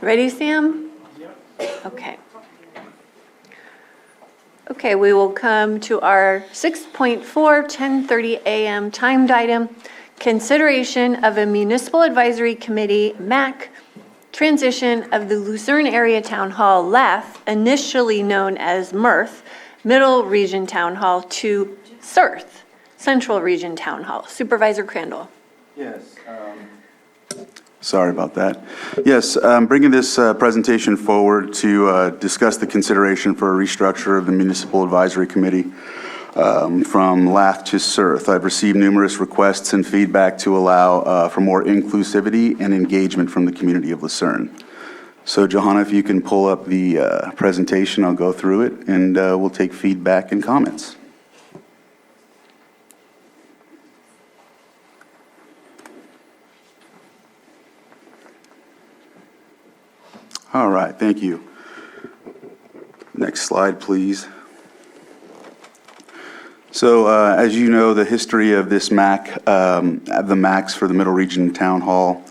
Ready, Sam? Okay. Okay, we will come to our 6.4, 10:30 a.m. timed item, consideration of a Municipal Advisory Committee, MAC, transition of the Lucerne Area Town Hall, LATH, initially known as MRTH, Middle Region Town Hall, to CeRTH, Central Region Town Hall. Supervisor Crandall. Yes. Sorry about that. Yes, I'm bringing this presentation forward to discuss the consideration for a restructure of the Municipal Advisory Committee from LATH to CeRTH. I've received numerous requests and feedback to allow for more inclusivity and engagement from the community of Lucerne. So Johanna, if you can pull up the presentation, I'll go through it and we'll take feedback and comments. All right, thank you. Next slide, please. So as you know, the history of this MAC, the MACs for the Middle Region Town Hall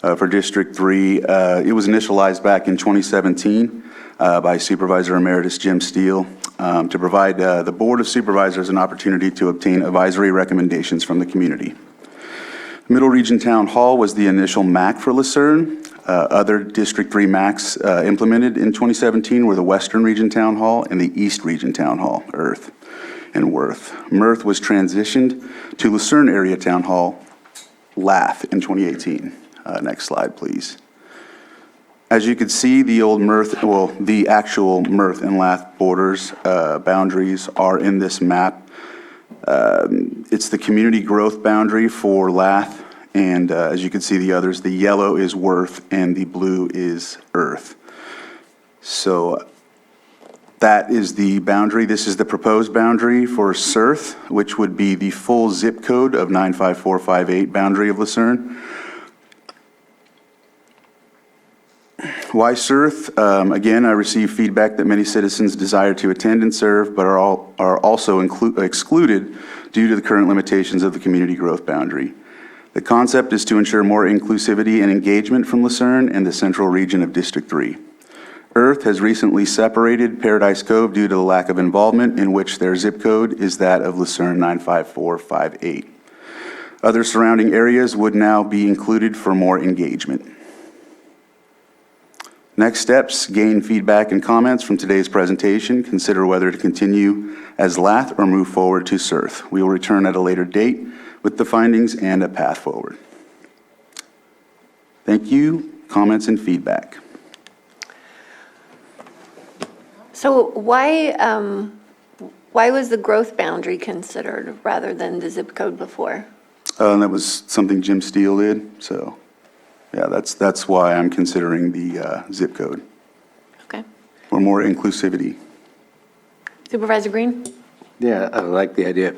for District 3, it was initialized back in 2017 by Supervisor Emeritus Jim Steele to provide the Board of Supervisors an opportunity to obtain advisory recommendations from the community. Middle Region Town Hall was the initial MAC for Lucerne. Other District 3 MACs implemented in 2017 were the Western Region Town Hall and the East Region Town Hall, Earth and Worth. MRTH was transitioned to Lucerne Area Town Hall, LATH, in 2018. Next slide, please. As you can see, the old MRTH, well, the actual MRTH and LATH borders, boundaries are in this map. It's the community growth boundary for LATH, and as you can see the others, the yellow is Worth and the blue is Earth. So that is the boundary. This is the proposed boundary for CeRTH, which would be the full zip code of 95458 boundary of Lucerne. Why CeRTH? Again, I received feedback that many citizens desire to attend and serve, but are also excluded due to the current limitations of the community growth boundary. The concept is to ensure more inclusivity and engagement from Lucerne and the central region of District 3. Earth has recently separated Paradise Cove due to the lack of involvement, in which their zip code is that of Lucerne 95458. Other surrounding areas would now be included for more engagement. Next steps, gain feedback and comments from today's presentation. Consider whether to continue as LATH or move forward to CeRTH. We will return at a later date with the findings and a path forward. Thank you. Comments and feedback. So why was the growth boundary considered rather than the zip code before? That was something Jim Steele did, so yeah, that's why I'm considering the zip code. Okay. For more inclusivity. Supervisor Green? Yeah, I like the idea.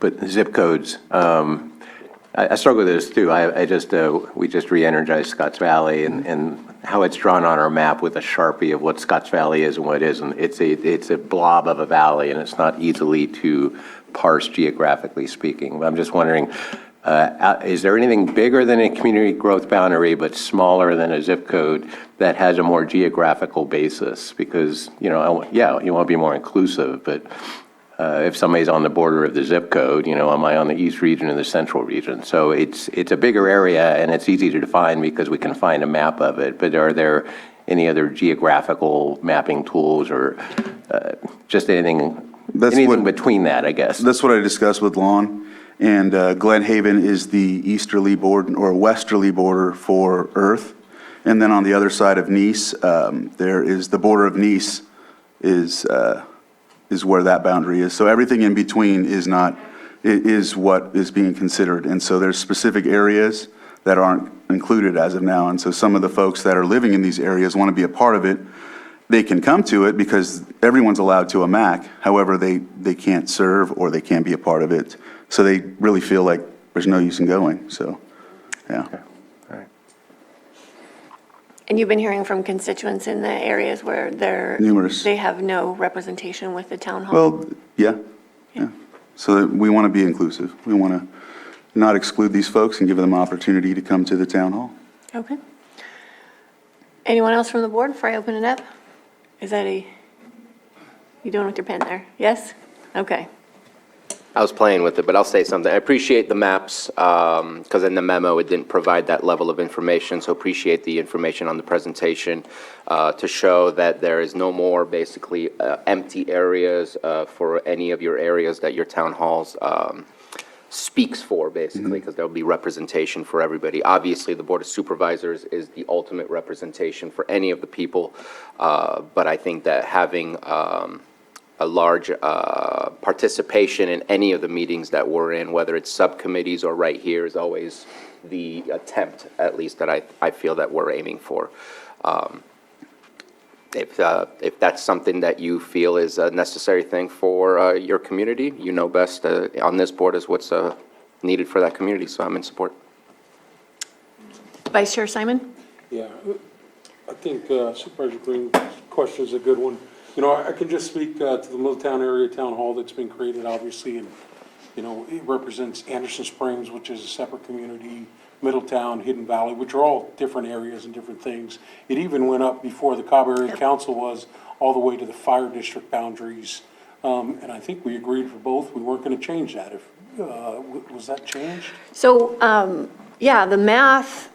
But zip codes, I struggle with this too. We just re-energized Scotts Valley, and how it's drawn on our map with a Sharpie of what Scotts Valley is and what it isn't. It's a blob of a valley, and it's not easily to parse geographically speaking. I'm just wondering, is there anything bigger than a community growth boundary but smaller than a zip code that has a more geographical basis? Because, yeah, you want to be more inclusive, but if somebody's on the border of the zip code, am I on the East region or the Central region? So it's a bigger area, and it's easy to define because we can find a map of it. But are there any other geographical mapping tools or just anything between that, I guess? That's what I discussed with Lon. And Glen Haven is the easterly border or westerly border for Earth. And then on the other side of Nice, there is the border of Nice is where that boundary is. So everything in between is what is being considered. And so there's specific areas that aren't included as of now. And so some of the folks that are living in these areas want to be a part of it. They can come to it because everyone's allowed to a MAC. However, they can't serve or they can't be a part of it. So they really feel like there's no use in going. So, yeah. Okay. All right. And you've been hearing from constituents in the areas where they have no representation with the town hall? Well, yeah. So we want to be inclusive. We want to not exclude these folks and give them an opportunity to come to the town hall. Okay. Anyone else from the board before I open it up? Is that you doing with your pen there? Yes? Okay. I was playing with it, but I'll say something. I appreciate the maps, because in the memo, it didn't provide that level of information, so appreciate the information on the presentation to show that there is no more basically empty areas for any of your areas that your town halls speaks for, basically, because there'll be representation for everybody. Obviously, the Board of Supervisors is the ultimate representation for any of the people, but I think that having a large participation in any of the meetings that we're in, whether it's subcommittees or right here, is always the attempt, at least, that I feel that we're aiming for. If that's something that you feel is a necessary thing for your community, you know best on this board is what's needed for that community, so I'm in support. Vice Chair Simon? Yeah, I think Supervisor Green's question is a good one. You know, I can just speak to the Lucerne Area Town Hall that's been created, obviously, and, you know, it represents Anderson Springs, which is a separate community, Middletown, Hidden Valley, which are all different areas and different things. It even went up before the Cobb Area Council was, all the way to the fire district boundaries. And I think we agreed for both, we weren't gonna change that. Was that changed? So, yeah, the math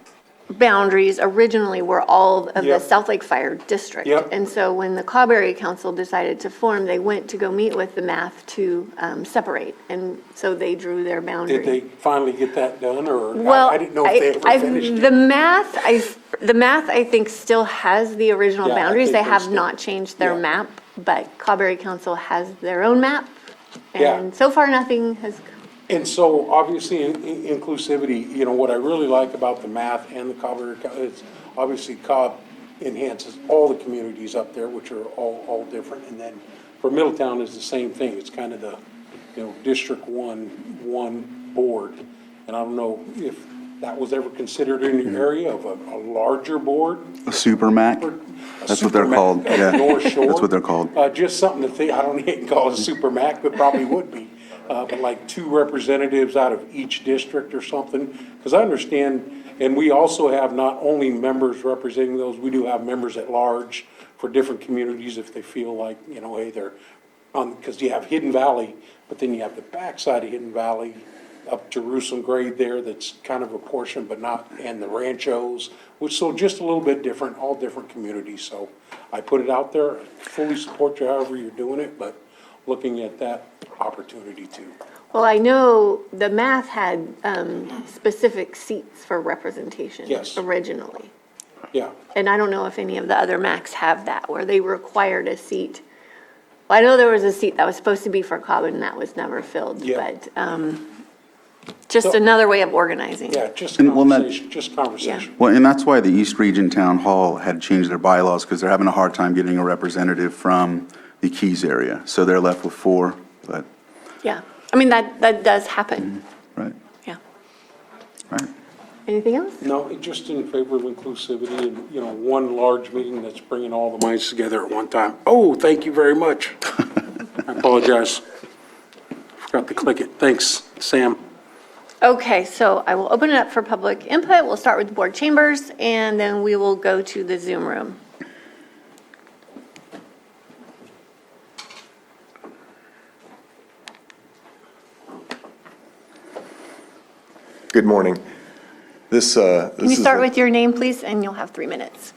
boundaries originally were all of the Yep. South Lake Fire District. Yep. And so when the Cobb Area Council decided to form, they went to go meet with the math to separate. And so they drew their boundary. Did they finally get that done, or Well, I didn't know if they ever finished it? the math, I think, still has the original Yeah, I boundaries. think They they have still- not changed their yeah. map, but Cobb Area Council has their own map. Yeah. And so far, nothing has, And so, obviously, inclusivity, you know, what I really like about the math and the Cobb Area is, obviously, Cobb enhances all the communities up there, which are all different. And then for Middletown is the same thing. It's kind of the, you know, District one board. And I don't know if that was ever considered in your area of a larger board? A super Mac? A That's what they're super called, Mac yeah. of North Shore? That's what they're called. Just something to think, I don't even call it a super Mac, but probably would be. But like 2 representatives out of each district or something. Because I understand, and we also have not only members representing those, we do have members at large for different communities if they feel like, you know, hey, they're on, because you have Hidden Valley, but then you have the backside of Hidden Valley up Jerusalem grade there, that's kind of a portion, but not, and the Ranchos, which, so just a little bit different, all different communities. So I put it out there, fully support you however you're doing it, but looking at that opportunity too. well, I know the math had specific seats for representation. Yes. Originally. Yeah, And I don't know if any of the other MACs have that, where they required a seat. Well, I know there was a seat that was supposed to be for Cobb, and that was never filled. Yeah. But just So- another way of organizing. yeah, just And, well, that- conversation, just conversation. Well, and that's why the East Region Town Hall had changed their bylaws, because they're having a hard time getting a representative from the Keys area. So they're left with 4, but, Yeah. I mean, that does happen. right, Yeah. right. Anything else? No, it just in favor of inclusivity and, you know, one large meeting that's bringing all the minds together at one time. Oh, thank you very much. I apologize. Forgot to click it. Thanks, Sam. Okay, so I will open it up for public input. We'll start with the board chambers, and then we will go to the Zoom room. Good morning. This Can you is start with your name, please, and you'll have 3 minutes.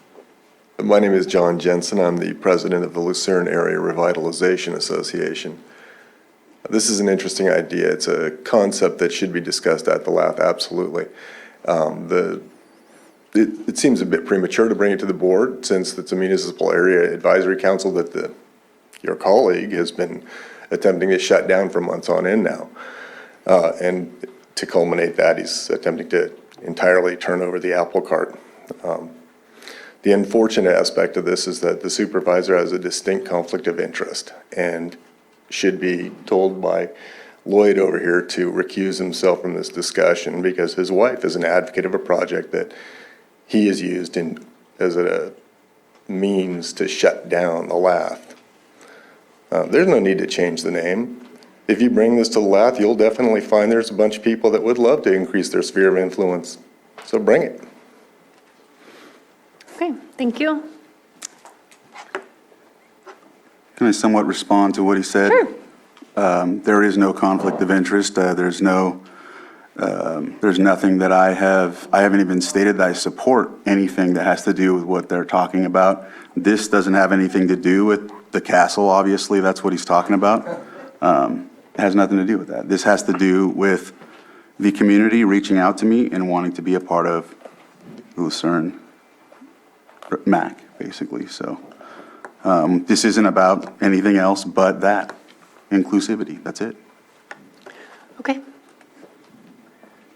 My name is John Jensen. I'm the president of the Lucerne Area Revitalization Association. This is an interesting idea. It's a concept that should be discussed at the LATH, absolutely. It seems a bit premature to bring it to the board, since it's a municipal area advisory council that your colleague has been attempting to shut down for months on end now. And to culminate that, he's attempting to entirely turn over the apple cart. The unfortunate aspect of this is that the supervisor has a distinct conflict of interest and should be told by Lloyd over here to recuse himself from this discussion, because his wife is an advocate of a project that he has used as a means to shut down the LATH. There's no need to change the name. If you bring this to the LATH, you'll definitely find there's a bunch of people that would love to increase their sphere of influence. So bring it. Okay, thank you. Can I somewhat respond to what he said? Sure. There is no conflict of interest. There's nothing that I haven't even stated that I support anything that has to do with what they're talking about. This doesn't have anything to do with the castle, obviously. That's what he's talking about. It has nothing to do with that. This has to do with the community reaching out to me and wanting to be a part of Lucerne MAC, basically. So this isn't about anything else but that. Inclusivity, that's it. Okay.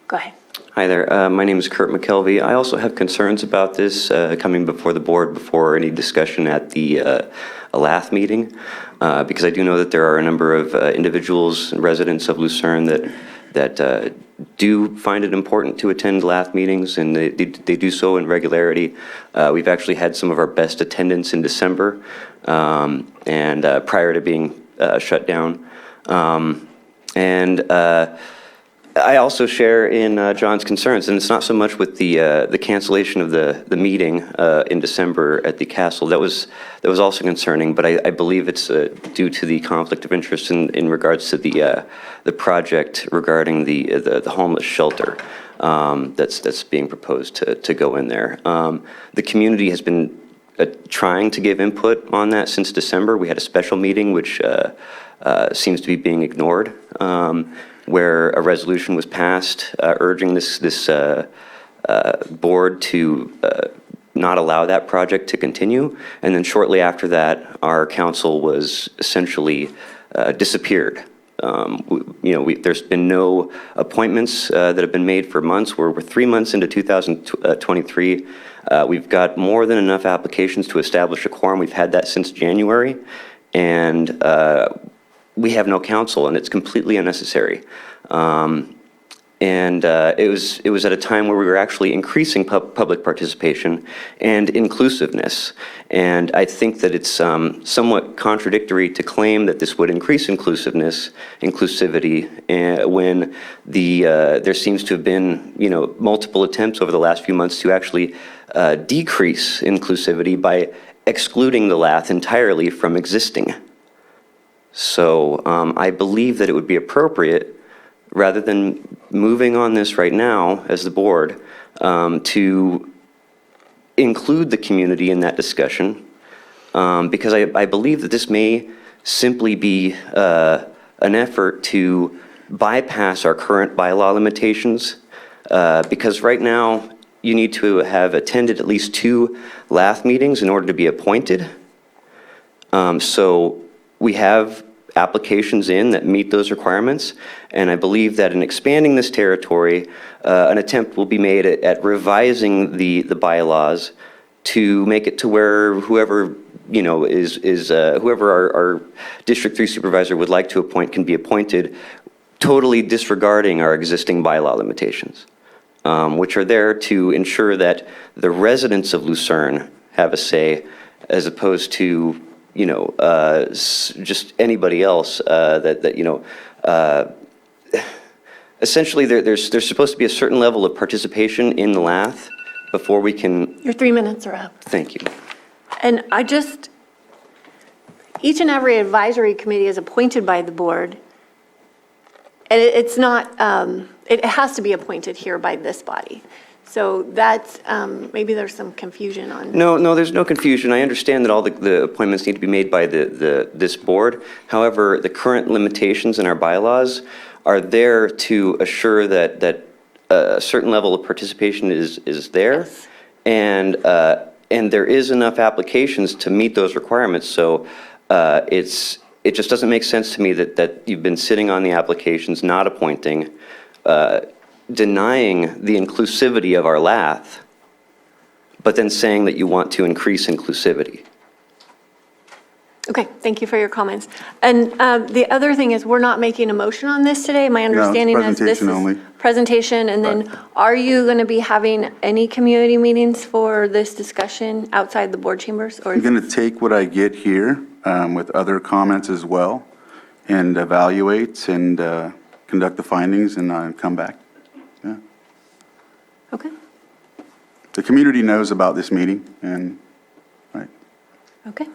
Go ahead. Hi there. My name is Kurt McKelvey. I also have concerns about this coming before the board before any discussion at the LATH meeting, because I do know that there are a number of individuals and residents of Lucerne that do find it important to attend LATH meetings, and they do so in regularity. We've actually had some of our best attendance in December, and prior to being shut down. I also share in John's concerns, and it's not so much with the cancellation of the meeting in December at the castle. That was also concerning, but I believe it's due to the conflict of interest in regards to the project regarding the homeless shelter that's being proposed to go in there. The community has been trying to give input on that since December. We had a special meeting which seems to be being ignored, where a resolution was passed urging this board to not allow that project to continue. And then shortly after that, our council was essentially disappeared. There's been no appointments that have been made for months. We're 3 months into 2023. We've got more than enough applications to establish a quorum. We've had that since January. And we have no council, and it's completely unnecessary. It was at a time where we were actually increasing public participation and inclusiveness. And I think that it's somewhat contradictory to claim that this would increase inclusivity, when there seems to have been, multiple attempts over the last few months to actually decrease inclusivity by excluding the LATH entirely from existing. So I believe that it would be appropriate, rather than moving on this right now as the board, to include the community in that discussion, because I believe that this may simply be an effort to bypass our current bylaw limitations, because right now you need to have attended at least 2 LATH meetings in order to be appointed. So we have applications in that meet those requirements, and I believe that in expanding this territory, an attempt will be made at revising the bylaws to make it to where whoever our District 3 supervisor would like to appoint can be appointed, totally disregarding our existing bylaw limitations, which are there to ensure that the residents of Lucerne have a say, as opposed to just anybody else essentially there's supposed to be a certain level of participation in the LATH before we can. Your 3 minutes are up. Thank you. And each and every advisory committee is appointed by the board. And it's not, it has to be appointed here by this body. So that's, maybe there's some confusion on. No, there's no confusion. I understand that all the appointments need to be made by this board. However, the current limitations in our bylaws are there to assure that a certain level of participation is there. Yes. And there is enough applications to meet those requirements. So it just doesn't make sense to me that you've been sitting on the applications, not appointing, denying the inclusivity of our LATH, but then saying that you want to increase inclusivity. Okay, thank you for your comments. And the other thing is, we're not making a motion on this today. My understanding is this presentation only. is presentation, and then are you going to be having any community meetings for this discussion outside the board chambers? Or I'm going to take what I get here with other comments as well, and evaluate and conduct the findings and come back. Yeah. Okay. the community knows about this meeting, and, right. Okay.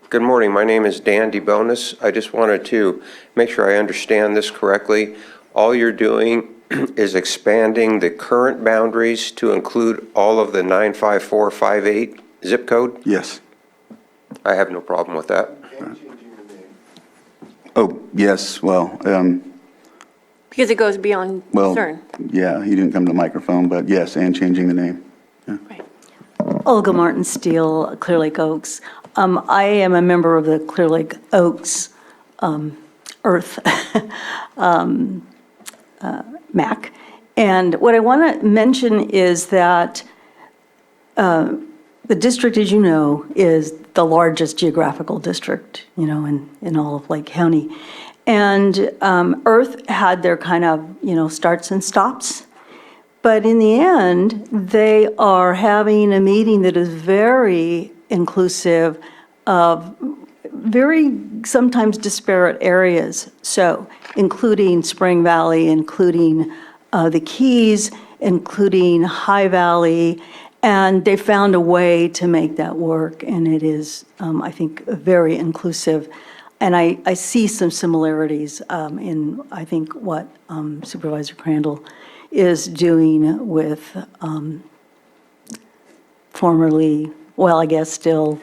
Good morning. My name is Dan DeBonis. I just wanted to make sure I understand this correctly. All you're doing is expanding the current boundaries to include all of the 95458 zip code? Yes. I have no problem with that. Oh, yes, well, Because it goes beyond well, CERN. yeah, he didn't come to the microphone, but yes, and changing the name. Right. Olga Martin Steele, Clear Lake Oaks. I am a member of the Clear Lake Oaks Earth MAC. And what I want to mention is that the district, as you know, is the largest geographical district, in all of Lake County. And Earth had their kind of, starts and stops. But in the end, they are having a meeting that is very inclusive of very sometimes disparate areas. So including Spring Valley, including the Keys, including High Valley, and they found a way to make that work. And it is, I think, very inclusive. And I see some similarities in, I think, what Supervisor Crandall is doing with formerly, well, I guess still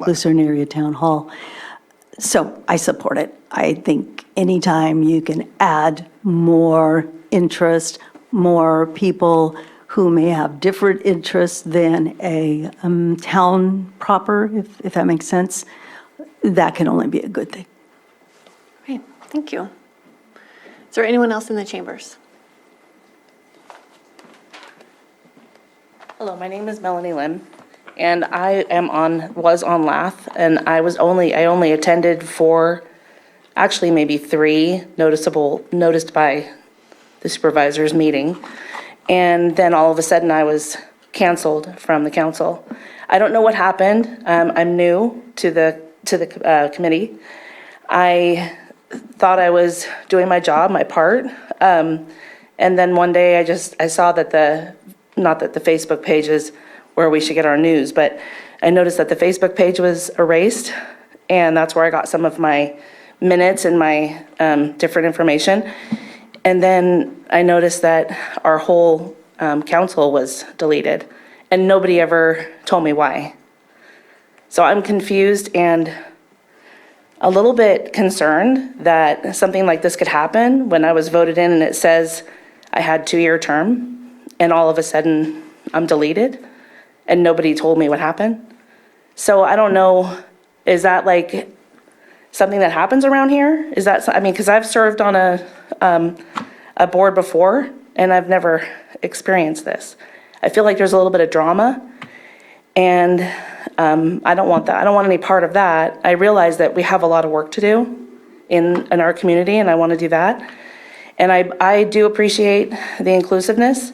Lucerne Area Town Hall. So I support it. I think anytime you can add more interest, more people who may have different interests than a town proper, if that makes sense, that can only be a good thing. Great, thank you. Is there anyone else in the chambers? Hello, my name is Melanie Lim, and I was on LATH, and I only attended for, actually maybe 3 noticed by the supervisors meeting, and then all of a sudden I was canceled from the council. I don't know what happened. I'm new to the committee. I thought I was doing my job, my part, and then one day I saw that not that the Facebook page is where we should get our news, but I noticed that the Facebook page was erased, and that's where I got some of my minutes and my different information. And then I noticed that our whole council was deleted, and nobody ever told me why. So I'm confused and a little bit concerned that something like this could happen when I was voted in and it says I had 2-year term, and all of a sudden I'm deleted and nobody told me what happened. So I don't know, is that like something that happens around here? Is that, I mean, because I've served on a board before and I've never experienced this. I feel like there's a little bit of drama, and I don't want that. I don't want any part of that. I realize that we have a lot of work to do in our community, and I want to do that. And I do appreciate the inclusiveness,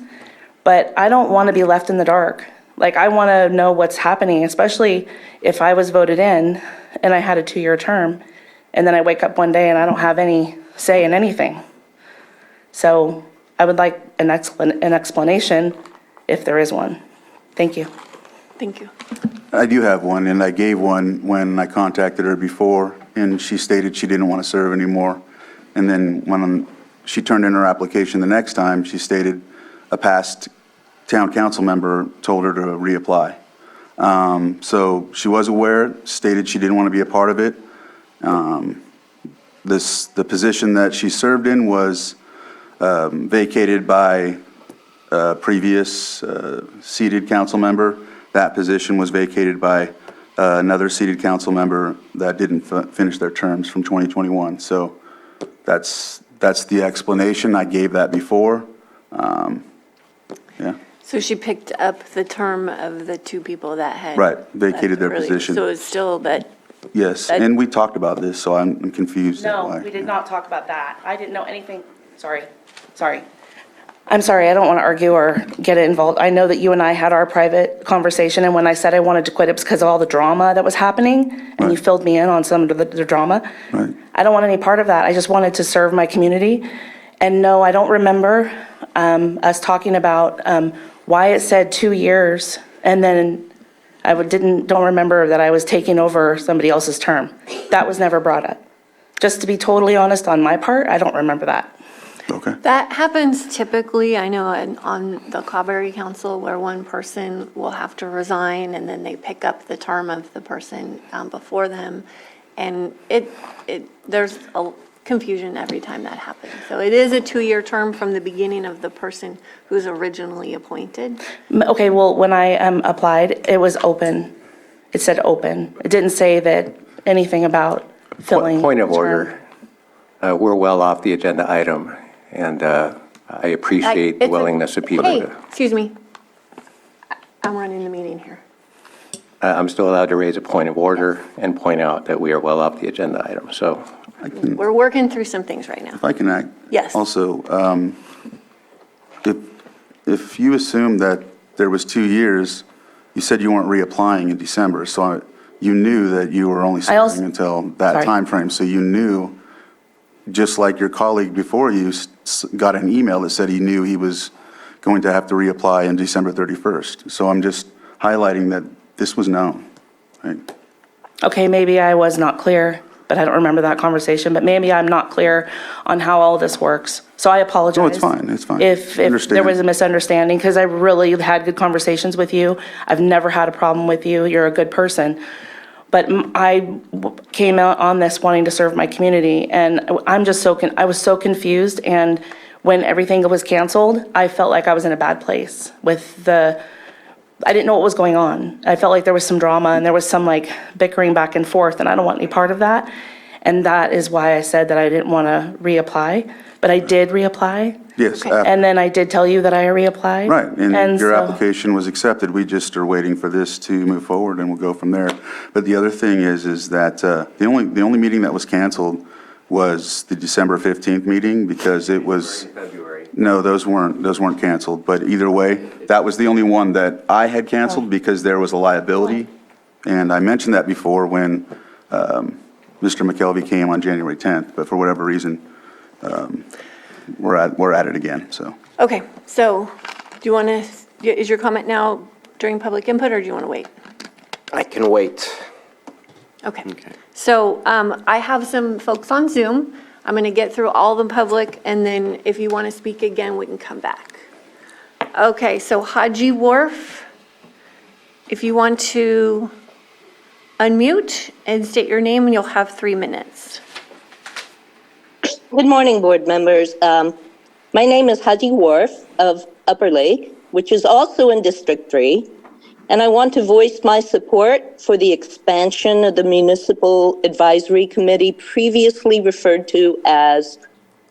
but I don't want to be left in the dark. Like, I want to know what's happening, especially if I was voted in and I had a 2-year term, and then I wake up one day and I don't have any say in anything. So I would like an explanation if there is one. Thank you. Thank you. I do have one, and I gave one when I contacted her before, and she stated she didn't want to serve anymore. And then when she turned in her application the next time, she stated a past town council member told her to reapply. So she was aware, stated she didn't want to be a part of it. The position that she served in was vacated by a previous seated council member. That position was vacated by another seated council member that didn't finish their terms from 2021. So that's the explanation. I gave that before. Yeah. So she picked up the term of the 2 people that had. Right, vacated their left early. position. So it's still, but. Yes, and we talked about this, so I'm confused. No, why. we did not talk about that. I didn't know anything. Sorry. I'm sorry, I don't want to argue or get involved. I know that you and I had our private conversation, and when I said I wanted to quit, it was because of all the drama that was happening, and you filled me in on some of the drama. Right. I don't want any part of that. I just wanted to serve my community. And no, I don't remember us talking about why it said 2 years, and then don't remember that I was taking over somebody else's term. That was never brought up. Just to be totally honest on my part, I don't remember that. Okay. That happens typically, I know, on the Cawberry Council, where one person will have to resign, and then they pick up the term of the person before them. And there's a confusion every time that happens. So it is a 2-year term from the beginning of the person who's originally appointed. Okay, well, when I applied, it was open. It said open. It didn't say that anything about filling. Point of the term. order. We're well off the agenda item, and I appreciate the willingness of people Hey, to. excuse me. I'm running the meeting here. I'm still allowed to raise a point of order and point out that we are well off the agenda item, so. We're working through some things right now. If I can act. Yes. Also, if you assume that there was 2 years, you said you weren't reapplying in December, so you knew that you were only serving until that Sorry. timeframe. So you knew, just like your colleague before you got an email that said he knew he was going to have to reapply on December 31st. So I'm just highlighting that this was known, right? Okay, maybe I was not clear, but I don't remember that conversation. But maybe I'm not clear on how all this works. So I apologize. No, it's fine, it's fine. If Understand. there was a misunderstanding, because I really had good conversations with you. I've never had a problem with you. You're a good person. But I came out on this wanting to serve my community, and I'm just I was so confused. And when everything was canceled, I felt like I was in a bad place with I didn't know what was going on. I felt like there was some drama and there was some like bickering back and forth, and I don't want any part of that. And that is why I said that I didn't want to reapply, but I did reapply. Yes. And then I did tell you that I reapplied. Right, and your so- application was accepted. We just are waiting for this to move forward, and we'll go from there. But the other thing is that the only meeting that was canceled was the December 15th meeting, because it was... February. No, those weren't canceled, but either way, that was the only one that I had canceled because there was a liability. And I mentioned that before when Mr. McKelvey came on January 10th, but for whatever reason, we're at it again, so. Okay, so do you want to, is your comment now during public input, or do you want to wait? I can wait. Okay. So I have some folks on Zoom. I'm going to get through all the public, and then if you want to speak again, we can come back. Okay, so Haji Wharf, if you want to unmute and state your name, and you'll have 3 minutes. Good morning, board members. My name is Haji Wharf of Upper Lake, which is also in District 3, and I want to voice my support for the expansion of the Municipal Advisory Committee, previously referred to as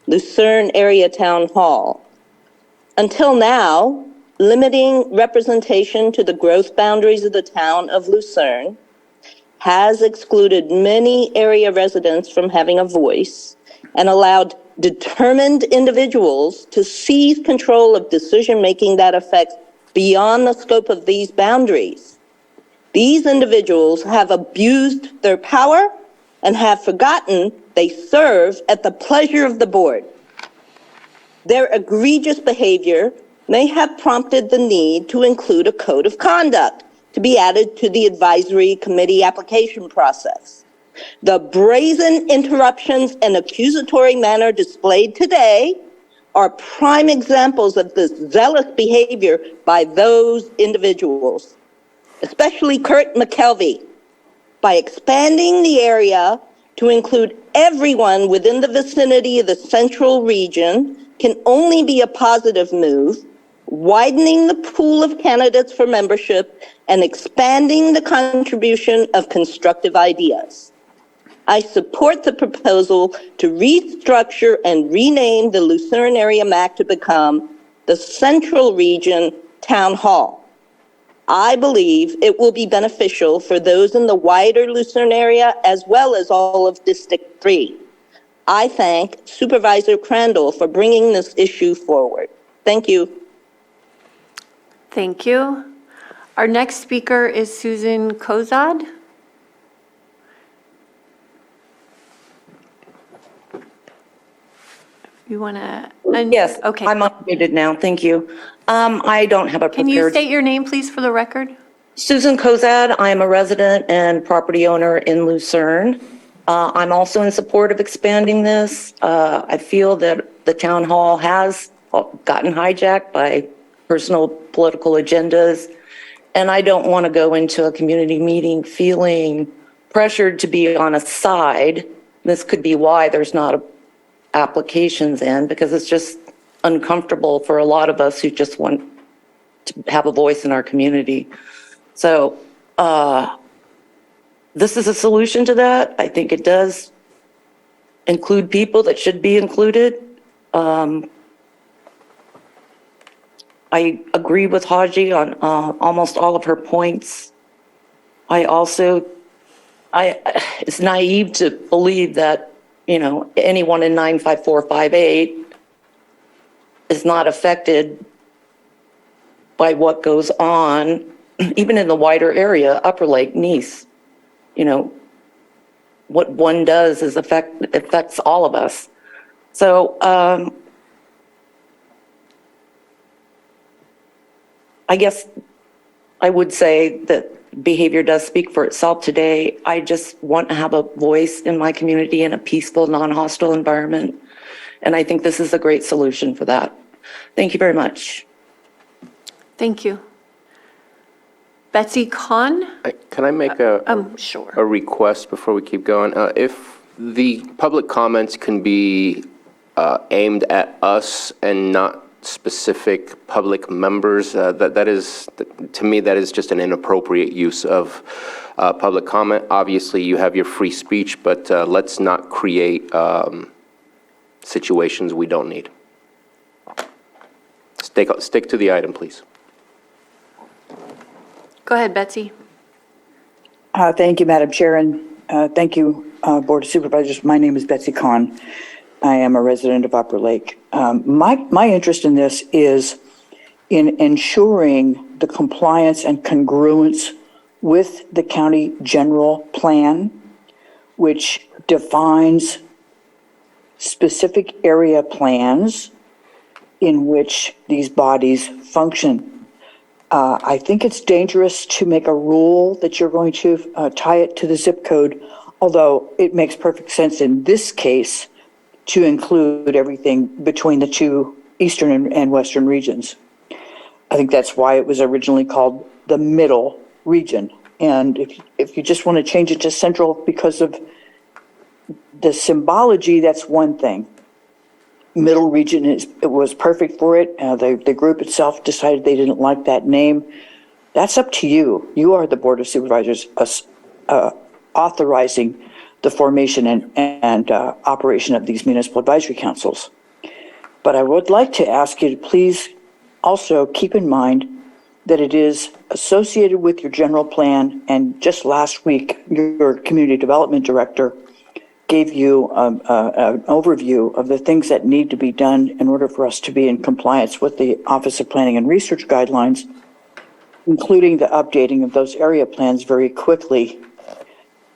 Lucerne Area Town Hall. Until now, limiting representation to the growth boundaries of the town of Lucerne has excluded many area residents from having a voice and allowed determined individuals to seize control of decision-making that affects beyond the scope of these boundaries. These individuals have abused their power and have forgotten they serve at the pleasure of the board. Their egregious behavior may have prompted the need to include a code of conduct to be added to the advisory committee application process. The brazen interruptions and accusatory manner displayed today are prime examples of this zealous behavior by those individuals, especially Kurt McKelvey. By expanding the area to include everyone within the vicinity of the central region can only be a positive move, widening the pool of candidates for membership and expanding the contribution of constructive ideas. I support the proposal to restructure and rename the Lucerne Area MAC to become the Central Region Town Hall. I believe it will be beneficial for those in the wider Lucerne area as well as all of District 3. I thank Supervisor Crandall for bringing this issue forward. Thank you. Thank you. Our next speaker is Susan Kozad. You want to And- Yes, Okay. I'm unmuted now, thank you. I don't have a Can you prepared. state your name, please, for the record? Susan Kozad, I am a resident and property owner in Lucerne. I'm also in support of expanding this. I feel that the town hall has gotten hijacked by personal political agendas, and I don't want to go into a community meeting feeling pressured to be on a side. This could be why there's not applications in, because it's just uncomfortable for a lot of us who just want to have a voice in our community. So this is a solution to that. I think it does include people that should be included. I agree with Haji on almost all of her points. It's naive to believe that, anyone in 95458 is not affected by what goes on, even in the wider area, Upper Lake, Nice. What one does affects all of us. So I guess I would say that behavior does speak for itself today. I just want to have a voice in my community in a peaceful, non-hostile environment. And I think this is a great solution for that. Thank you very much. Thank you. Betsy Kahn? Can I make Sure. a request before we keep going? If the public comments can be aimed at us and not specific public members, that is, to me, that is just an inappropriate use of public comment. Obviously, you have your free speech, but let's not create situations we don't need. Stick to the item, please. Go ahead, Betsy. Thank you, Madam Chair, and thank you, Board of Supervisors. My name is Betsy Kahn. I am a resident of Upper Lake. My interest in this is in ensuring the compliance and congruence with the county general plan, which defines specific area plans in which these bodies function. I think it's dangerous to make a rule that you're going to tie it to the zip code, although it makes perfect sense in this case to include everything between the two eastern and western regions. I think that's why it was originally called the middle region. And if you just want to change it to central because of the symbology, that's one thing. Middle region it was perfect for it. The group itself decided they didn't like that name. That's up to you. You are the Board of Supervisors authorizing the formation and operation of these municipal advisory councils. But I would like to ask you to please also keep in mind that it is associated with your general plan. And just last week, your community development director gave you an overview of the things that need to be done in order for us to be in compliance with the Office of Planning and Research guidelines, including the updating of those area plans very quickly.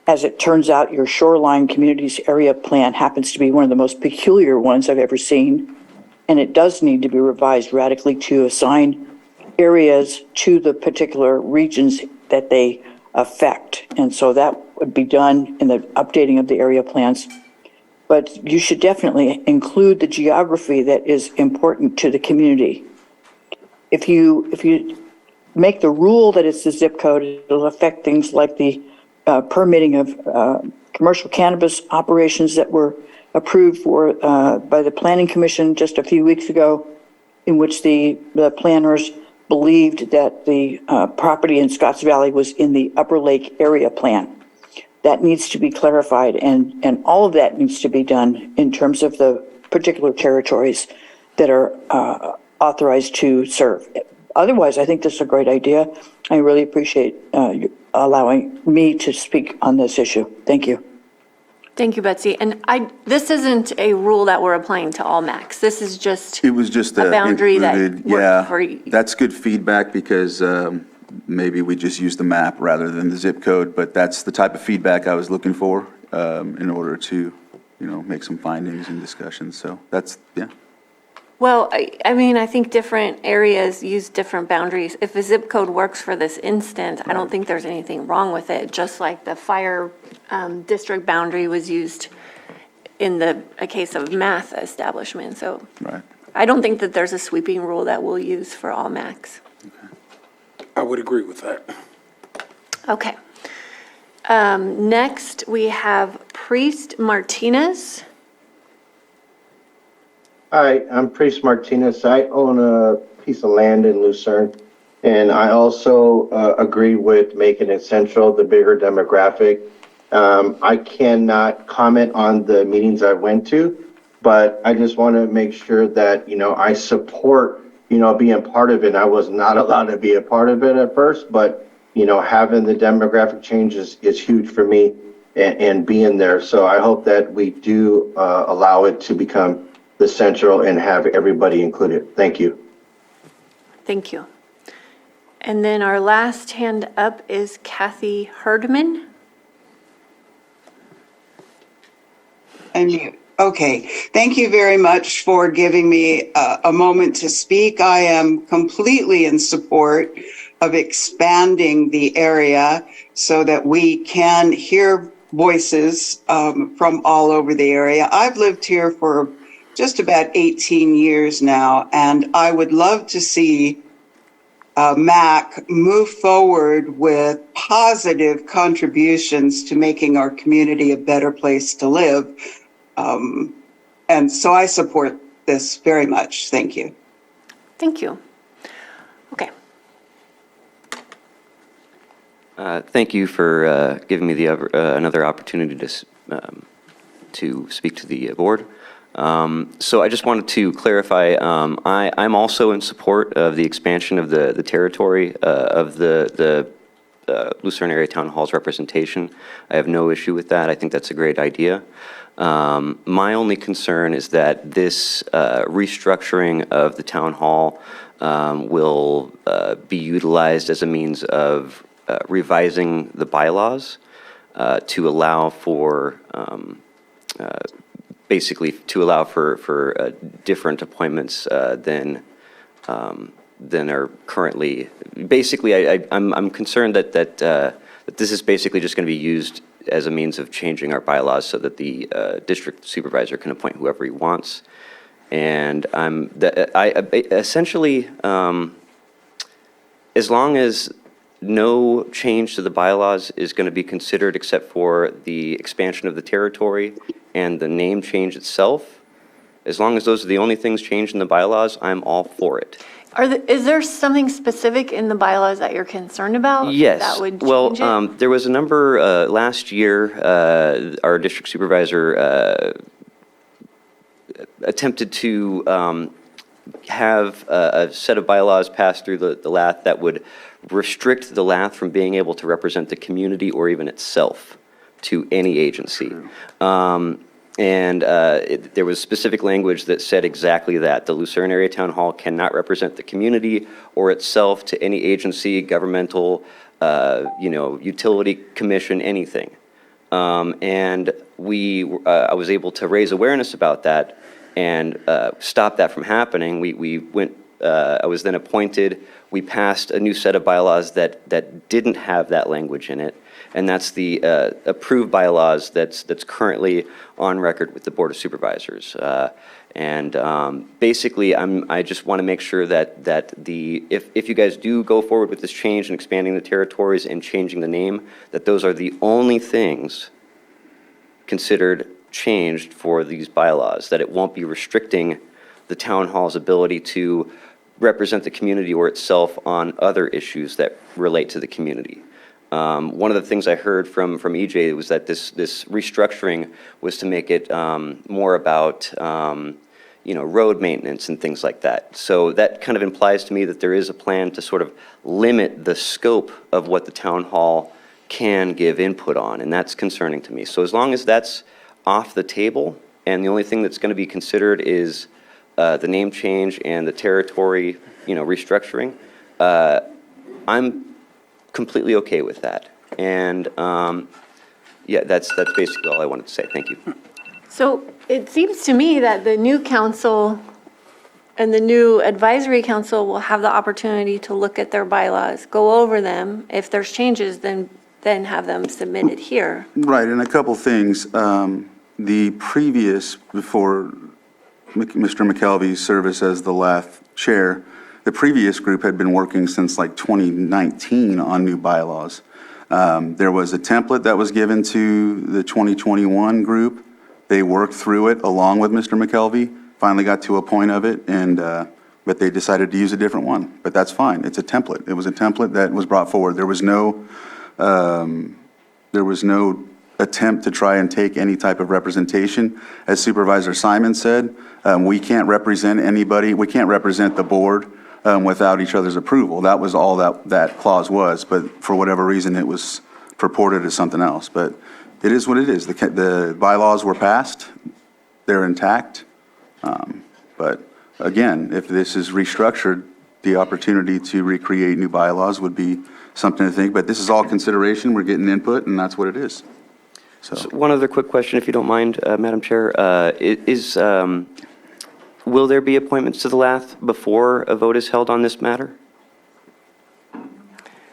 As it turns out, your shoreline communities area plan happens to be one of the most peculiar ones I've ever seen, and it does need to be revised radically to assign areas to the particular regions that they affect. And so that would be done in the updating of the area plans. But you should definitely include the geography that is important to the community. If you make the rule that it's the zip code, it'll affect things like the permitting of commercial cannabis operations that were approved for by the Planning Commission just a few weeks ago, in which the planners believed that the property in Scotts Valley was in the Upper Lake area plan. That needs to be clarified, and all of that needs to be done in terms of the particular territories that are authorized to serve. Otherwise, I think this is a great idea. I really appreciate you allowing me to speak on this issue. Thank you. Thank you, Betsy. And this isn't a rule that we're applying to all MACs. This is just It was just a boundary that included, worked for you. That's good feedback because maybe we just use the map rather than the zip code, but that's the type of feedback I was looking for in order to, make some findings and discussions. So that's, yeah. Well, I mean, I think different areas use different boundaries. If a zip code works for this instance, I don't think there's anything wrong with it, just like the fire district boundary was used in a case of math establishment. So Right. I don't think that there's a sweeping rule that we'll use for all MACs. I would agree with that. Okay. Next, we have Priest Martinez. Hi, I'm Priest Martinez. I own a piece of land in Lucerne, and I also agree with making it central, the bigger demographic. I cannot comment on the meetings I went to, but I just want to make sure that, I support, being part of it. I was not allowed to be a part of it at first, but, having the demographic changes is huge for me and being there. So I hope that we do allow it to become the central and have everybody included. Thank you. Thank you. And then our last hand up is Kathy Herdman. Okay, thank you very much for giving me a moment to speak. I am completely in support of expanding the area so that we can hear voices from all over the area. I've lived here for just about 18 years now, and I would love to see MAC move forward with positive contributions to making our community a better place to live. And so I support this very much. Thank you. Thank you. Okay. Thank you for giving me another opportunity to speak to the board. So I just wanted to clarify, I'm also in support of the expansion of the territory of the Lucerne Area Town Hall's representation. I have no issue with that. I think that's a great idea. My only concern is that this restructuring of the town hall will be utilized as a means of revising the bylaws to allow for basically to allow for different appointments than are currently. Basically, I'm concerned that this is basically just going to be used as a means of changing our bylaws so that the district supervisor can appoint whoever he wants. And essentially, as long as no change to the bylaws is going to be considered except for the expansion of the territory and the name change itself, as long as those are the only things changed in the bylaws, I'm all for it. Is there something specific in the bylaws that you're concerned about? Yes. That would change it? There was a number last year, our district supervisor attempted to have a set of bylaws passed through the LATH that would restrict the LATH from being able to represent the community or even itself to any agency. There was specific language that said exactly that. The Lucerne Area Town Hall cannot represent the community or itself to any agency, governmental, utility commission, anything. I was able to raise awareness about that and stop that from happening. I was then appointed. We passed a new set of bylaws that didn't have that language in it. And that's the approved bylaws that's currently on record with the Board of Supervisors. Basically, I just want to make sure that if you guys do go forward with this change and expanding the territories and changing the name, that those are the only things considered changed for these bylaws, that it won't be restricting the town hall's ability to represent the community or itself on other issues that relate to the community. One of the things I heard from EJ was that this restructuring was to make it more about road maintenance and things like that. So that kind of implies to me that there is a plan to sort of limit the scope of what the town hall can give input on, and that's concerning to me. So as long as that's off the table and the only thing that's going to be considered is the name change and the territory, restructuring, I'm completely okay with that. And that's basically all I wanted to say. Thank you. So it seems to me that the new council And the new advisory council will have the opportunity to look at their bylaws, go over them. If there's changes, then have them submitted here. Right, and a couple things. The previous, before Mr. McKelvey's service as the LATH chair, the previous group had been working since like 2019 on new bylaws. There was a template that was given to the 2021 group. They worked through it along with Mr. McKelvey, finally got to a point of it, and but they decided to use a different one. But that's fine, it's a template. It was a template that was brought forward. There was no attempt to try and take any type of representation. As Supervisor Simon said, we can't represent anybody, we can't represent the board without each other's approval. That was all that clause was, but for whatever reason, it was purported as something else. But it is what it is. The bylaws were passed, they're intact. But again, if this is restructured, the opportunity to recreate new bylaws would be something to think, but this is all consideration, we're getting input, and that's what it is. So One other quick question, if you don't mind, Madam Chair. Will there be appointments to the LATH before a vote is held on this matter?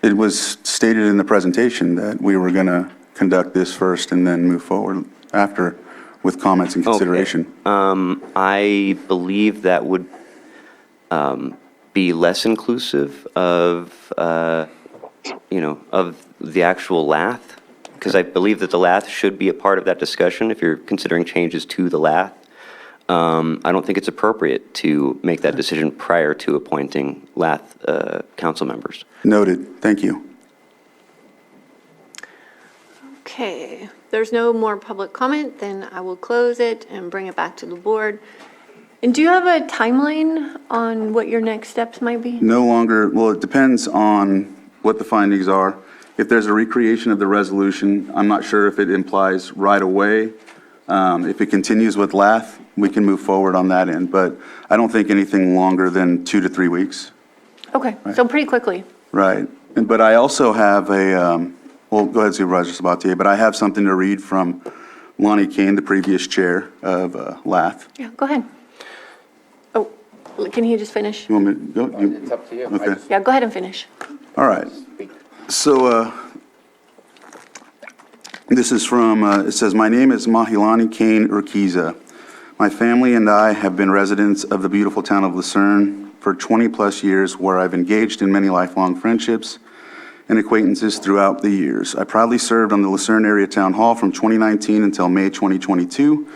it was stated in the presentation that we were going to conduct this first and then move forward after with comments and consideration. Okay. I believe that would be less inclusive of, of the actual LATH, because I believe that the LATH should be a part of that discussion if you're considering changes to the LATH. I don't think it's appropriate to make that decision prior to appointing LATH council members. Noted. Thank you. Okay, there's no more public comment, then I will close it and bring it back to the board. And do you have a timeline on what your next steps might be? No longer, well, it depends on what the findings are. If there's a recreation of the resolution, I'm not sure if it implies right away. If it continues with LATH, we can move forward on that end, but I don't think anything longer than 2 to 3 weeks. Okay, so pretty quickly. Right. But I also have well, go ahead, Supervisor Sabatier, but I have something to read from Lonnie Kane, the previous chair of LATH. Yeah, go ahead. Oh, can he just finish? You want me to go? It's up to you. Okay. Yeah, go ahead and finish. All right. So this is from, it says, "My name is Mahilani Kane Urquiza. My family and I have been residents of the beautiful town of Lucerne for 20 plus years, where I've engaged in many lifelong friendships and acquaintances throughout the years. I proudly served on the Lucerne Area Town Hall from 2019 until May 2022,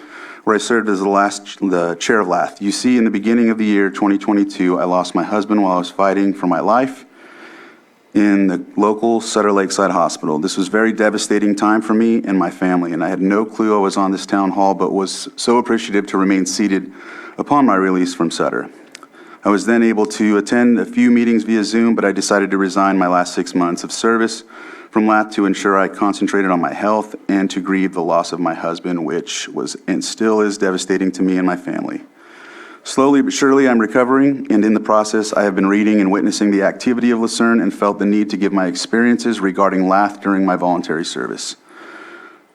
where I served as the chair of LATH. You see, in the beginning of the year 2022, I lost my husband while I was fighting for my life in the local Sutter Lakeside Hospital. This was a very devastating time for me and my family, and I had no clue I was on this town hall, but was so appreciative to remain seated upon my release from Sutter. I was then able to attend a few meetings via Zoom, but I decided to resign my last 6 months of service from LATH to ensure I concentrated on my health and to grieve the loss of my husband, which was and still is devastating to me and my family. Slowly but surely, I'm recovering, and in the process, I have been reading and witnessing the activity of Lucerne and felt the need to give my experiences regarding LATH during my voluntary service.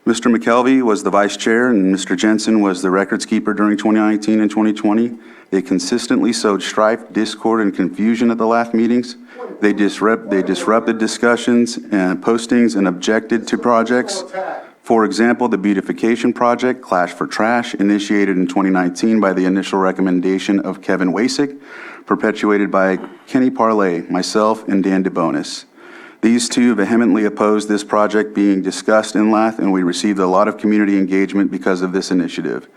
Mr. McKelvey was the vice chair, and Mr. Jensen was the records keeper during 2019 and 2020. They consistently sowed strife, discord, and confusion at the LATH meetings. They disrupted discussions and postings and objected to projects. For example, the beautification project, Clash for Trash, initiated in 2019 by the initial recommendation of Kevin Wasick, perpetuated by Kenny Parlay, myself, and Dan DeBonis. These two vehemently opposed this project being discussed in LATH, and we received a lot of community engagement because of this initiative.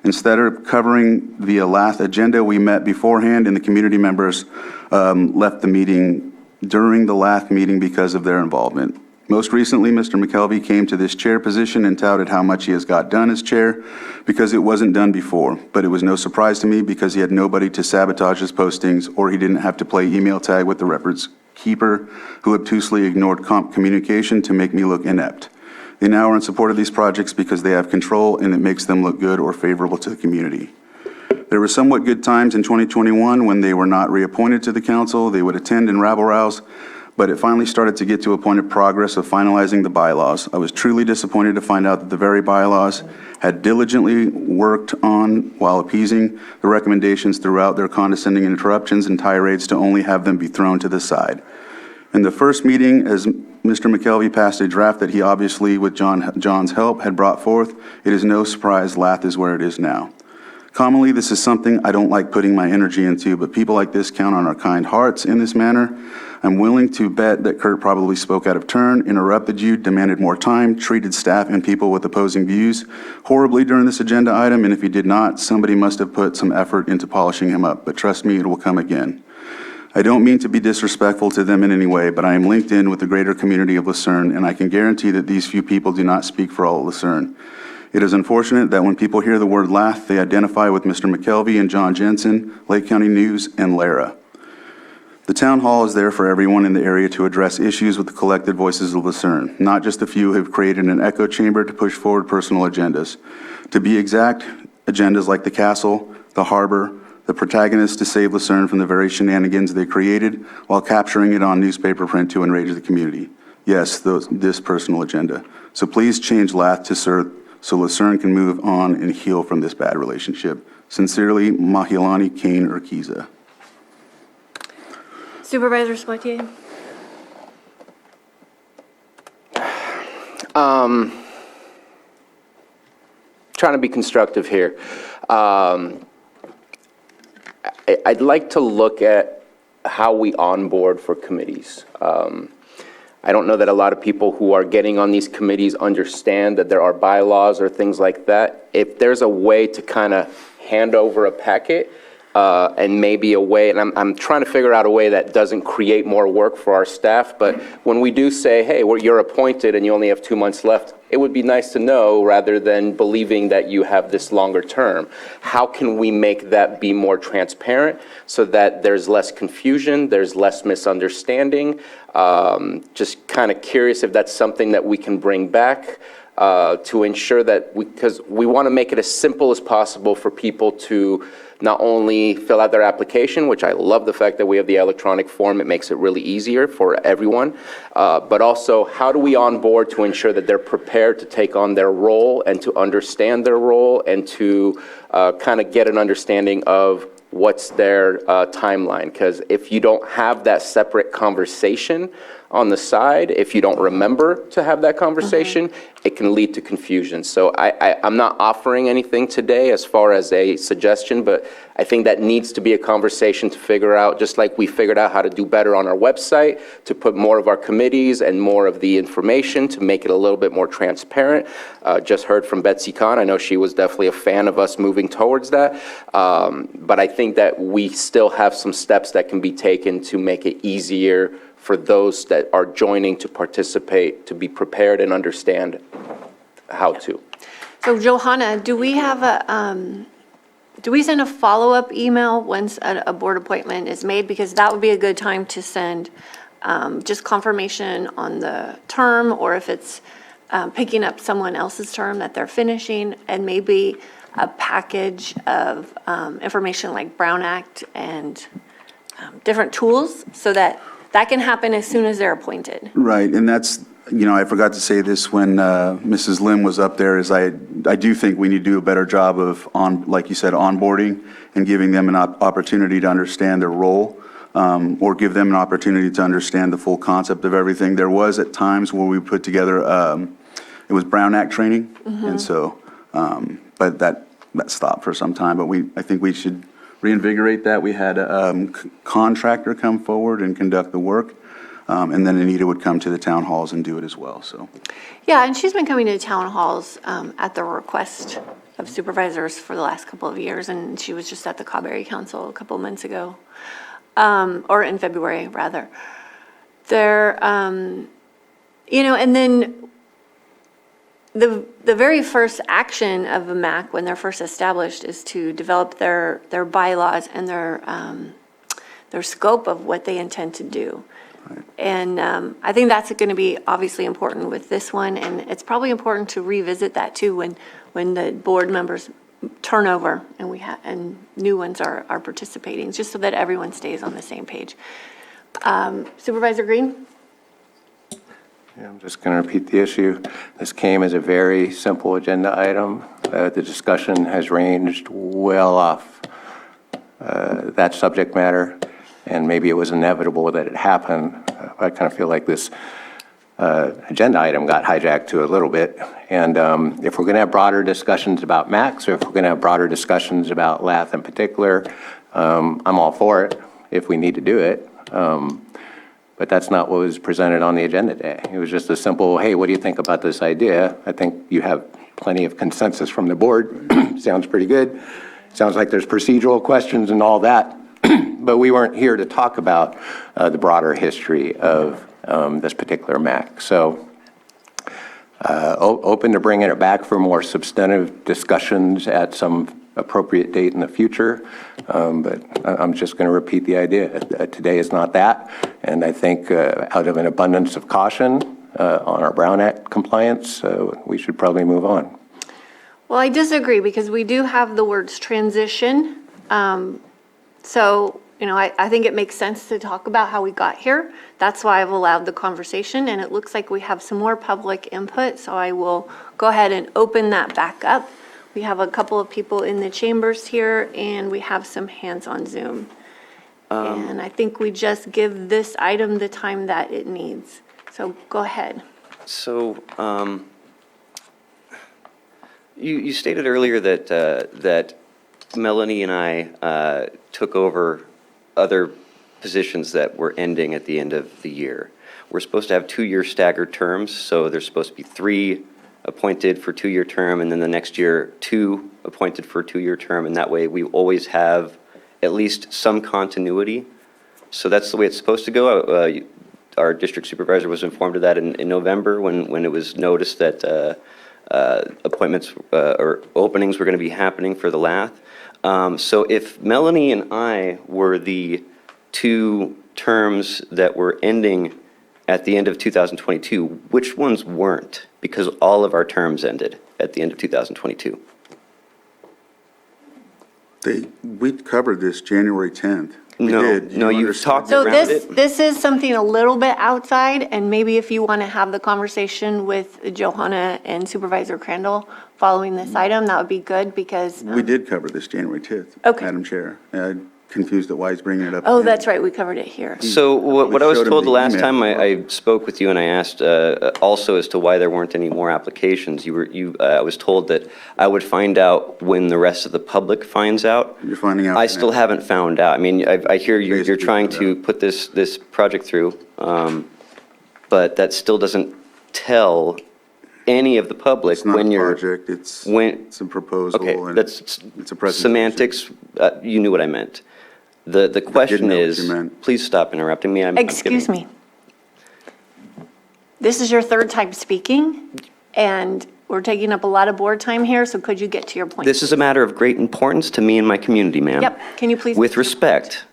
Instead of covering via LATH agenda, we met beforehand, and the community members left the meeting during the LATH meeting because of their involvement. Most recently, Mr. McKelvey came to this chair position and touted how much he has got done as chair because it wasn't done before. But it was no surprise to me because he had nobody to sabotage his postings, or he didn't have to play email tag with the records keeper who obtusely ignored communication to make me look inept. They now are in support of these projects because they have control and it makes them look good or favorable to the community. There were somewhat good times in 2021 when they were not reappointed to the council. They would attend and rabble-rouse, but it finally started to get to a point of progress of finalizing the bylaws. I was truly disappointed to find out that the very bylaws had diligently worked on while appeasing the recommendations throughout their condescending interruptions and tirades to only have them be thrown to the side. In the first meeting, as Mr. McKelvey passed a draft that he obviously, with John's help, had brought forth, it is no surprise LATH is where it is now. Commonly, this is something I don't like putting my energy into, but people like this count on our kind hearts in this manner. I'm willing to bet that Kurt probably spoke out of turn, interrupted you, demanded more time, treated staff and people with opposing views horribly during this agenda item, and if he did not, somebody must have put some effort into polishing him up, but trust me, it will come again. I don't mean to be disrespectful to them in any way, but I am linked in with the greater community of Lucerne, and I can guarantee that these few people do not speak for all of Lucerne. It is unfortunate that when people hear the word LATH, they identify with Mr. McKelvey and John Jensen, Lake County News, and Lara. The town hall is there for everyone in the area to address issues with the collected voices of Lucerne, not just a few who have created an echo chamber to push forward personal agendas. To be exact, agendas like the castle, the harbor, the protagonists to save Lucerne from the very shenanigans they created while capturing it on newspaper print to enrage the community. Yes, this personal agenda. So please change LATH to CeRTH so Lucerne can move on and heal from this bad relationship. Sincerely, Mahilani Kane Urquiza. Supervisors Mtg. Trying to be constructive here. I'd like to look at how we onboard for committees. I don't know that a lot of people who are getting on these committees understand that there are bylaws or things like that. If there's a way to kind of hand over a packet, and maybe a way, and I'm trying to figure out a way that doesn't create more work for our staff, but when we do say, hey, you're appointed and you only have 2 months left, it would be nice to know rather than believing that you have this longer term. How can we make that be more transparent so that there's less confusion, there's less misunderstanding? Just kind of curious if that's something that we can bring back to ensure that, because we want to make it as simple as possible for people to not only fill out their application, which I love the fact that we have the electronic form, it makes it really easier for everyone, but also how do we onboard to ensure that they're prepared to take on their role and to understand their role and to kind of get an understanding of what's their timeline. Because if you don't have that separate conversation on the side, if you don't remember to have that conversation, it can lead to confusion. So I'm not offering anything today as far as a suggestion, but I think that needs to be a conversation to figure out, just like we figured out how to do better on our website, to put more of our committees and more of the information to make it a little bit more transparent. Just heard from Betsy Kahn. I know she was definitely a fan of us moving towards that. But I think that we still have some steps that can be taken to make it easier for those that are joining to participate, to be prepared and understand how to. So Johanna, do we have do we send a follow-up email once a board appointment is made? Because that would be a good time to send just confirmation on the term, or if it's picking up someone else's term that they're finishing, and maybe a package of information like Brown Act and different tools, so that can happen as soon as they're appointed. Right, and that's, I forgot to say this when Mrs. Lim was up there, is I do think we need to do a better job of, like you said, onboarding and giving them an opportunity to understand their role, or give them an opportunity to understand the full concept of everything. There was at times where we put together, it was Brown Act training, and so, but that stopped for some time, but I think we should reinvigorate that. We had a contractor come forward and conduct the work, and then Anita would come to the town halls and do it as well, so. Yeah, and she's been coming to town halls at the request of supervisors for the last couple of years, and she was just at the Cawberry Council a couple of months ago, or in February, rather. There, and then the very first action of a MAC when they're first established is to develop their bylaws and their scope of what they intend to do. Right. And I think that's going to be obviously important with this one, and it's probably important to revisit that too when the board members turn over and and new ones are participating, just so that everyone stays on the same page. Supervisor Green? Yeah, I'm just going to repeat the issue. This came as a very simple agenda item. The discussion has ranged well off that subject matter, and maybe it was inevitable that it happened. I kind of feel like this agenda item got hijacked to a little bit. And if we're going to have broader discussions about MACs, or if we're going to have broader discussions about LATH in particular, I'm all for it if we need to do it. But that's not what was presented on the agenda today. It was just a simple, hey, what do you think about this idea? I think you have plenty of consensus from the board. Sounds pretty good. Sounds like there's procedural questions and all that. But we weren't here to talk about the broader history of this particular MAC. So open to bringing it back for more substantive discussions at some appropriate date in the future. But I'm just going to repeat the idea. Today is not that. And I think out of an abundance of caution on our Brown Act compliance, we should probably move on. Well, I disagree because we do have the words transition. So, you know, I think it makes sense to talk about how we got here. That's why I've allowed the conversation, and it looks like we have some more public input, so I will go ahead and open that back up. We have a couple of people in the chambers here, and we have some hands on Zoom. And I think we just give this item the time that it needs. So go ahead. So, you stated earlier that Melanie and I took over other positions that were ending at the end of the year. We're supposed to have 2-year staggered terms, so there's supposed to be 3 appointed for 2-year term, and then the next year 2 appointed for a 2-year term, and that way we always have at least some continuity. So that's the way it's supposed to go. Our district supervisor was informed of that in November when it was noticed that appointments or openings were going to be happening for the LATH. So if Melanie and I were the 2 terms that were ending at the end of 2022, which ones weren't? Because all of our terms ended at the end of 2022. We covered this January 10th. We did. No, you've talked So around this, it. this is something a little bit outside, and maybe if you want to have the conversation with Johanna and Supervisor Crandall following this item, that would be good, because. We did cover this January 10th, Okay. Madam Chair. I'm confused at why he's bringing it up. Oh, again. that's right, we covered it here. So what I was showed him told the the last email. time I spoke with you and I asked also as to why there weren't any more applications, I was told that I would find out when the rest of the public finds out. You're finding out. I still haven't found out. I mean, I hear you're Basically trying found to put this project through, but that still doesn't tell any of the public It's not when a you're. project, it's when- a proposal. Okay, and that's it's a presentation. semantics. You knew what I meant. The question know what is, you meant. please stop interrupting me. I'm Excuse giving- me. This is your 3rd time speaking, and we're taking up a lot of board time here, so could you get to your point? This is a matter of great importance to me and my community, ma'am. Yep, can you please? With respect,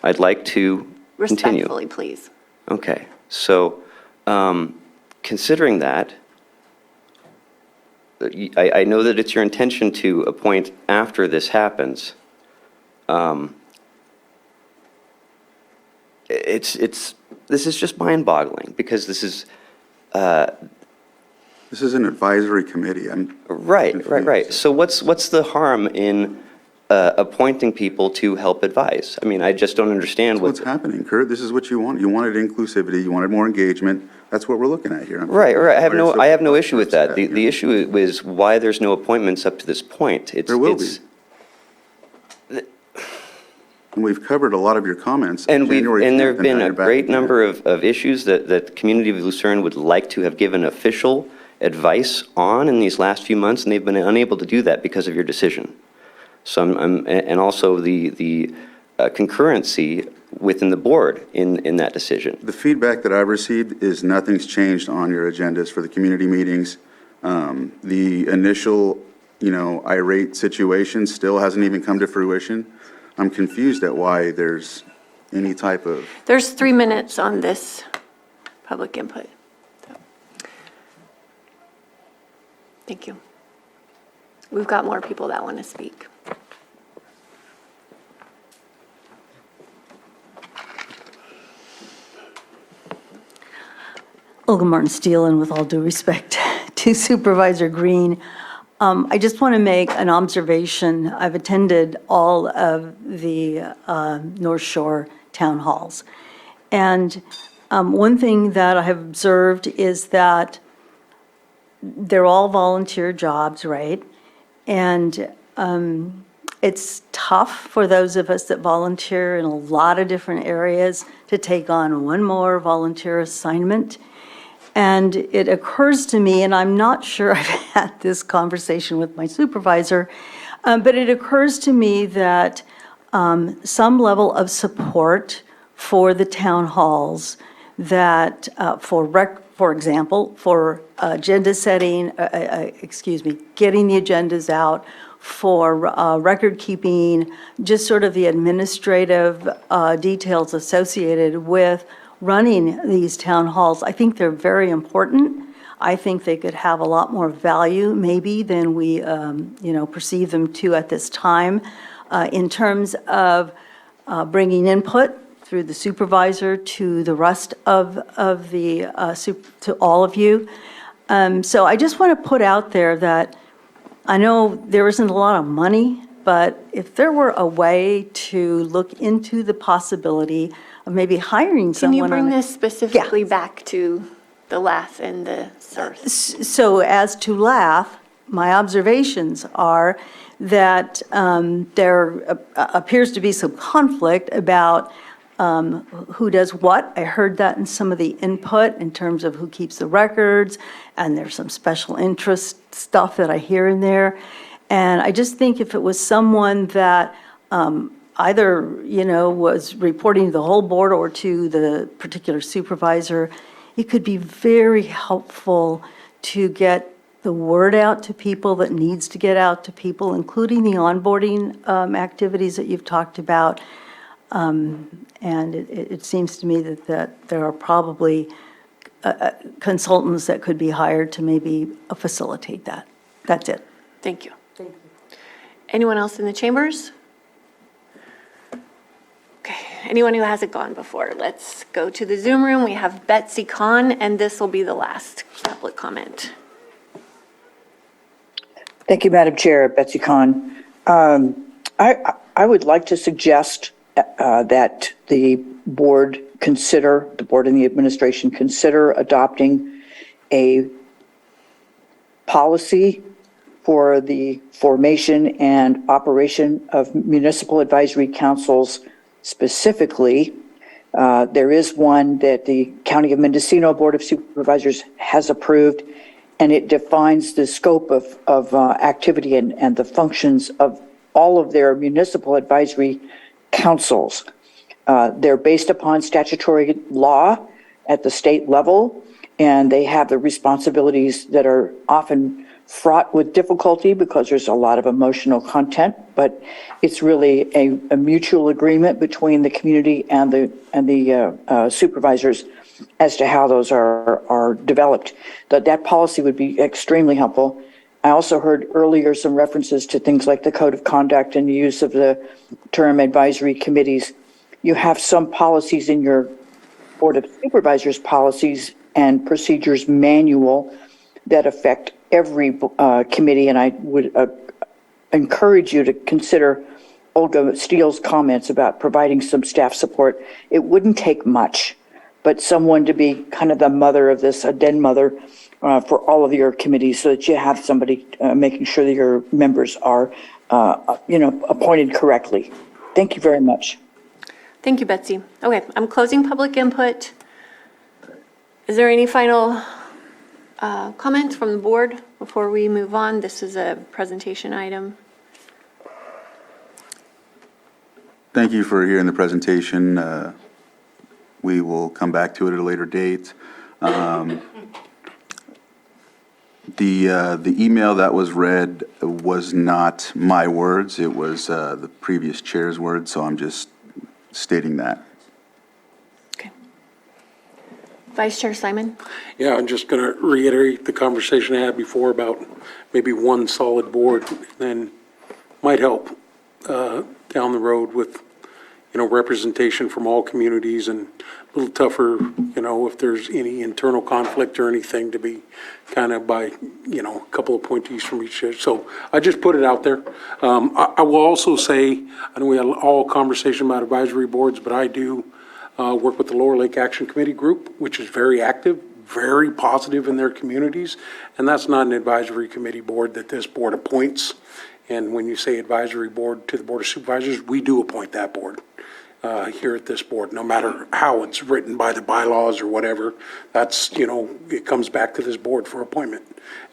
I'd like to continue. Respectfully, please. Okay, so considering that, I know that it's your intention to appoint after this happens. This is just mind-boggling, because this is. This is an advisory committee. Right. So what's the harm in appointing people to help advise? I mean, I just don't understand What's happening, Kurt? This is what you want. You wanted inclusivity, you wanted more engagement. That's what we're looking at here. Right. I have no Fire issue with that. supervisor The issue is why there's no appointments up to this point. There will be. And we've covered a lot of your comments. And January there 10th, have been now a you're back great again. number of issues that the community of Lucerne would like to have given official advice on in these last few months, and they've been unable to do that because of your decision. So and also the concurrency within the board in that decision. The feedback that I've received is nothing's changed on your agendas for the community meetings. The initial, irate situation still hasn't even come to fruition. I'm confused at why there's any type of. There's 3 minutes on this public input. So. Thank you. We've got more people that want to speak. Olga Martin Steele, and with all due respect to Supervisor Green, I just want to make an observation. I've attended all of the North Shore town halls. And one thing that I have observed is that they're all volunteer jobs, right? And it's tough for those of us that volunteer in a lot of different areas to take on one more volunteer assignment. And it occurs to me, and I'm not sure I've had this conversation with my supervisor, but it occurs to me that some level of support for the town halls that, for example, for agenda setting, getting the agendas out, for record keeping, just sort of the administrative details associated with running these town halls. I think they're very important. I think they could have a lot more value maybe than we, perceive them to at this time in terms of bringing input through the supervisor to the rest of the, to all of you. So I just want to put out there that I know there isn't a lot of money, but if there were a way to look into the possibility of maybe hiring Can someone. you bring on this specifically back to the LATH and the CeRTH? So as to LATH, my observations are that there appears to be some conflict about who does what. I heard that in some of the input in terms of who keeps the records, and there's some special interest stuff that I hear in there. And I just think if it was someone that either, was reporting to the whole board or to the particular supervisor, it could be very helpful to get the word out to people that needs to get out to people, including the onboarding activities that you've talked about. And it seems to me that there are probably consultants that could be hired to maybe facilitate that. That's it. Thank you. Anyone else in the chambers? Okay, anyone who hasn't gone before, let's go to the Zoom room. We have Betsy Kahn, and this will be the last public comment. Thank you, Madam Chair. Betsy Kahn. I would like to suggest that the board and the administration consider adopting a policy for the formation and operation of municipal advisory councils specifically. There is one that the County of Mendocino Board of Supervisors has approved, and it defines the scope of activity and the functions of all of their municipal advisory councils. They're based upon statutory law at the state level, and they have the responsibilities that are often fraught with difficulty because there's a lot of emotional content, but it's really a mutual agreement between the community and the supervisors as to how those are developed. That policy would be extremely helpful. I also heard earlier some references to things like the code of conduct and the use of the term advisory committees. You have some policies in your Board of Supervisors policies and procedures manual that affect every committee, and I would encourage you to consider Olga Steele's comments about providing some staff support. It wouldn't take much, but someone to be kind of the mother of this, a den mother for all of your committees, so that you have somebody making sure that your members are, appointed correctly. Thank you very much. Thank you, Betsy. Okay, I'm closing public input. Is there any final comments from the board before we move on? This is a presentation item. Thank you for hearing the presentation. We will come back to it at a later date. The email that was read was not my words. It was the previous chair's words, so I'm just stating that. Okay. Vice Chair Simon? Yeah, I'm just going to reiterate the conversation I had before about maybe one solid board, then might help down the road with, representation from all communities, and a little tougher, if there's any internal conflict or anything, to be kind of by, a couple of appointees from each. So I just put it out there. I will also say, I know we had all conversation about advisory boards, but I do work with the Lower Lake Action Committee group, which is very active, very positive in their communities, and that's not an advisory committee board that this board appoints. And when you say advisory board to the Board of Supervisors, we do appoint that board here at this board, no matter how it's written by the bylaws or whatever. That's, it comes back to this board for appointment.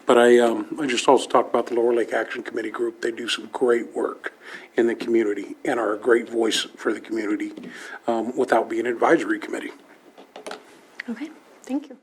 But I just also talked about the Lower Lake Action Committee group. They do some great work in the community and are a great voice for the community without being an advisory committee. Okay, thank you.